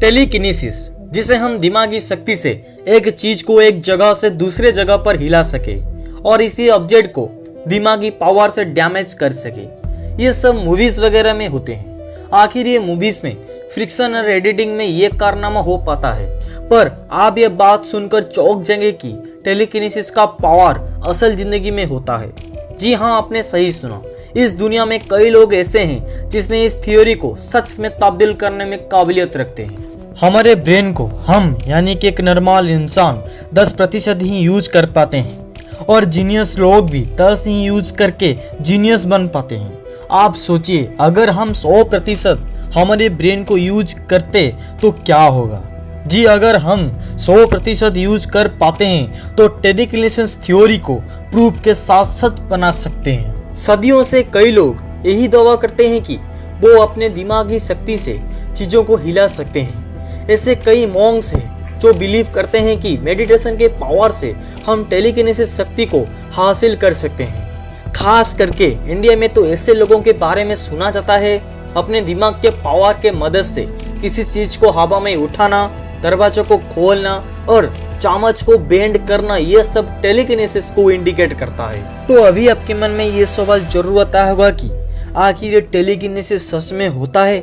Telekinesis, जिसे हम दिमागी शक्ति से एक चीज को एक जगह से दूसरे जगह पर हिला सके और इसी ऑब्जेक्ट को दिमागी पावर से डैमेज कर सके। ये सब मूवीज वगैरह में होते हैं। आखिर ये मूवीज में फ्रिक्शन और एडिटिंग में ये कारनामा हो पाता है, पर आप ये बात सुनकर चौंक जाएंगे कि टेलीकिनेसिस का पावर असल जिंदगी में होता है। जी हाँ, आपने सही सुना। इस दुनिया में कई लोग ऐसे हैं जिसने इस थ्योरी को सच में तब्दील करने में काबिलियत रखते हैं। हमारे ब्रेन को हम यानी कि एक नॉर्मल इंसान 10% ही यूज कर पाते हैं और जीनियस लोग भी 10 ही यूज करके जीनियस बन पाते हैं। आप सोचिए, अगर हम 100% हमारे ब्रेन को यूज करते तो क्या होगा। जी, अगर हम 100% यूज कर पाते हैं तो टेलीकिनेसिस थ्योरी को प्रूफ के साथ सच बना सकते हैं। सदियों से कई लोग यही दावा करते हैं कि वो अपने दिमागी शक्ति से चीजों को हिला सकते हैं। ऐसे कई मॉन्क्स हैं जो बिलीव करते हैं कि मेडिटेशन के पावर से हम टेलीकिनेसिस शक्ति को हासिल कर सकते हैं। खास करके इंडिया में तो ऐसे लोगों के बारे में सुना जाता है अपने दिमाग के पावर के मदद से किसी चीज को हवा में उठाना, दरवाजों को खोलना और चामच को बेंड करना, ये सब टेलीकिनेसिस को इंडिकेट करता है। तो अभी आपके मन में ये सवाल जरूर आता होगा कि आखिर ये टेलीकिनेसिस सच में होता है।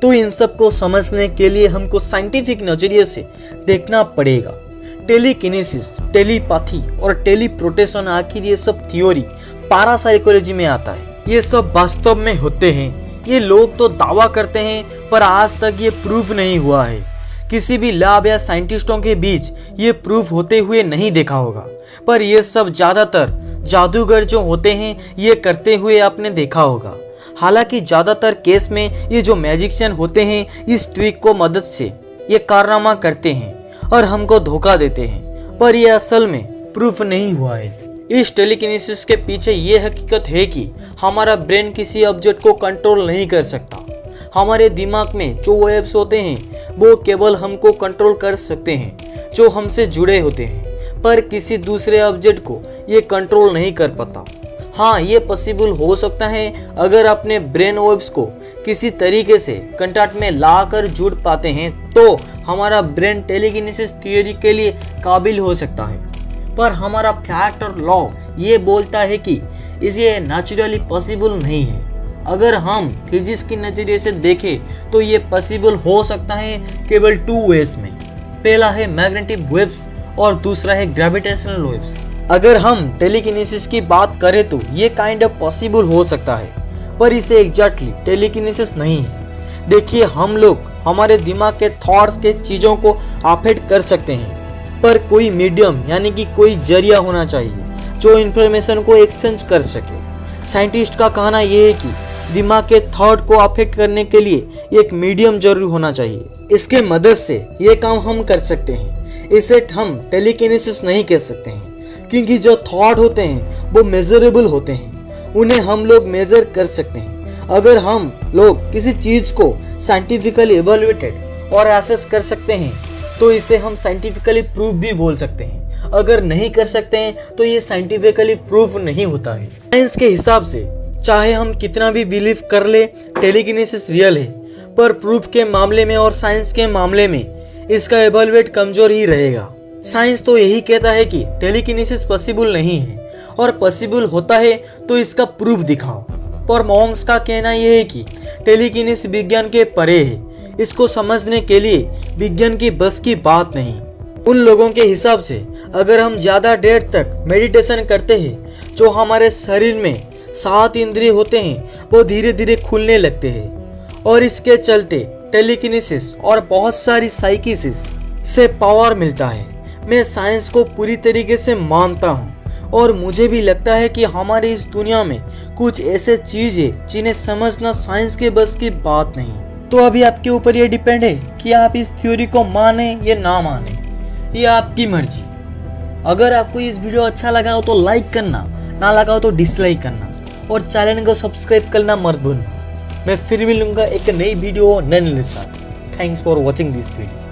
तो इन सब को समझने के लिए हमको साइंटिफिक नजरिए से देखना पड़ेगा। टेलीकिनेसिस, टेलीपैथी और टेलीपोर्टेशन, आखिर ये सब थ्योरी पैरासाइकोलॉजी में आता है। ये सब वास्तव में होते हैं। ये लोग तो दावा करते हैं पर आज तक ये प्रूफ नहीं हुआ है। किसी भी लैब या साइंटिस्टों के बीच ये प्रूफ होते हुए नहीं देखा होगा, पर ये सब ज्यादातर जादूगर जो होते हैं ये करते हुए आपने देखा होगा। हालांकि ज्यादातर केस में ये जो मैजिशियन होते हैं इस ट्रिक को मदद से ये कारनामा करते हैं और हमको धोखा देते हैं, पर ये असल में प्रूफ नहीं हुआ है। इस टेलीकिनेसिस के पीछे ये हकीकत है कि हमारा ब्रेन किसी ऑब्जेक्ट को कंट्रोल नहीं कर सकता। हमारे दिमाग में जो वेव्स होते हैं वो केवल हमको कंट्रोल कर सकते हैं जो हमसे जुड़े होते हैं, पर किसी दूसरे ऑब्जेक्ट को ये कंट्रोल नहीं कर पाता। हाँ, ये पॉसिबल हो सकता है अगर अपने ब्रेन वेव्स को किसी तरीके से कांटेक्ट में लाकर जुड़ पाते हैं तो हमारा ब्रेन टेलीकिनेसिस थ्योरी के लिए काबिल हो सकता है। पर हमारा फैक्ट और लॉ ये बोलता है कि इसे नेचुरली पॉसिबल नहीं है। अगर हम फिजिक्स के नजरिए से देखें तो ये पॉसिबल हो सकता है केवल 2 वेज में। पहला है मैग्नेटिक वेव्स और दूसरा है ग्रेविटेशनल वेव्स। अगर हम टेलीकिनेसिस की बात करें तो ये काइंड ऑफ पॉसिबल हो सकता है, पर इसे एग्जैक्टली टेलीकिनेसिस नहीं है। देखिए, हम लोग हमारे दिमाग के थॉट्स के चीज़ों को अफेक्ट कर सकते हैं, पर कोई मीडियम यानी कि कोई जरिया होना चाहिए जो इन्फॉर्मेशन को एक्सचेंज कर सके। साइंटिस्ट का कहना यह है कि दिमाग के थॉट को अफेक्ट करने के लिए एक मीडियम जरूर होना चाहिए। इसके मदद से ये काम हम कर सकते हैं। इसे हम टेलीकिनेसिस नहीं कह सकते हैं क्योंकि जो थॉट होते हैं वो मेजरेबल होते हैं, उन्हें हम लोग मेजर कर सकते हैं। अगर हम लोग किसी चीज को साइंटिफिकली इवैल्यूएटेड और एसेस कर सकते हैं तो इसे हम साइंटिफिकली प्रूफ भी बोल सकते हैं। अगर नहीं कर सकते हैं तो ये साइंटिफिकली प्रूफ नहीं होता है। साइंस के हिसाब से चाहे हम कितना भी बिलीव कर ले टेलीकिनेसिस रियल है, पर प्रूफ के मामले में और साइंस के मामले में इसका इवैल्यूएट कमजोर ही रहेगा। साइंस तो यही कहता है कि टेलीकिनेसिस पॉसिबल नहीं है और पॉसिबल होता है तो इसका प्रूफ दिखाओ, पर मॉन्क्स का कहना यह है कि टेलीकिनेसिस विज्ञान के परे है। इसको समझने के लिए विज्ञान की बस की बात नहीं। उन लोगों के हिसाब से अगर हम ज्यादा देर तक मेडिटेशन करते हैं जो हमारे शरीर में 7 इंद्रिय होते हैं वो धीरे धीरे खुलने लगते हैं और इसके चलते टेलीकिनेसिस और बहुत सारी साइकिसिस से पावर मिलता है। मैं साइंस को पूरी तरीके से मानता हूँ और मुझे भी लगता है कि हमारी इस दुनिया में कुछ ऐसे चीजें जिन्हें समझना साइंस के बस की बात नहीं। तो अभी आपके ऊपर ये डिपेंड है कि आप इस थ्योरी को माने या ना माने, ये आपकी मर्जी। अगर आपको इस वीडियो अच्छा लगा हो तो लाइक करना, ना लगा हो तो डिसलाइक करना और चैनल को सब्सक्राइब करना मत भूलना। मैं फिर मिलूंगा एक नई वीडियो नए साथ। Thanks for watching this video.